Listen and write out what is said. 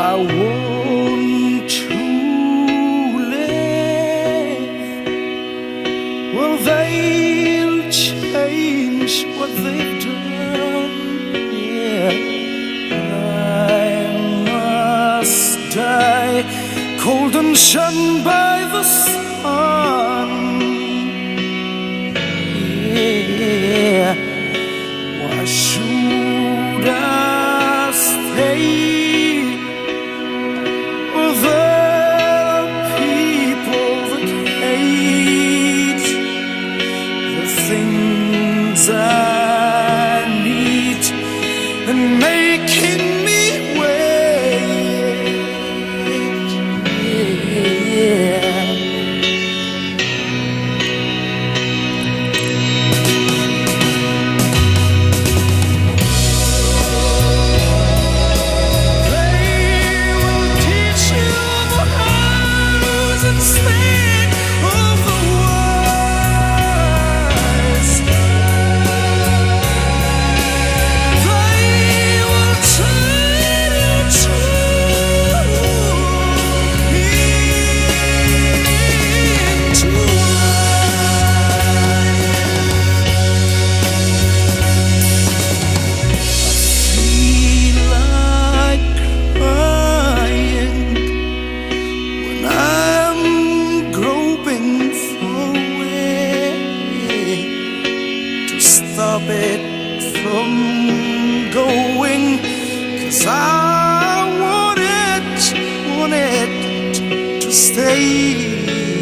I want to live. Well, they'll change what they've done. Yeah, I must die, cold and shunned by the sun. Yeah, why should I stay? Things I need and making me wait. Yeah. They will teach you the hows and slang of the stop it from going, 'cause I want it to stay.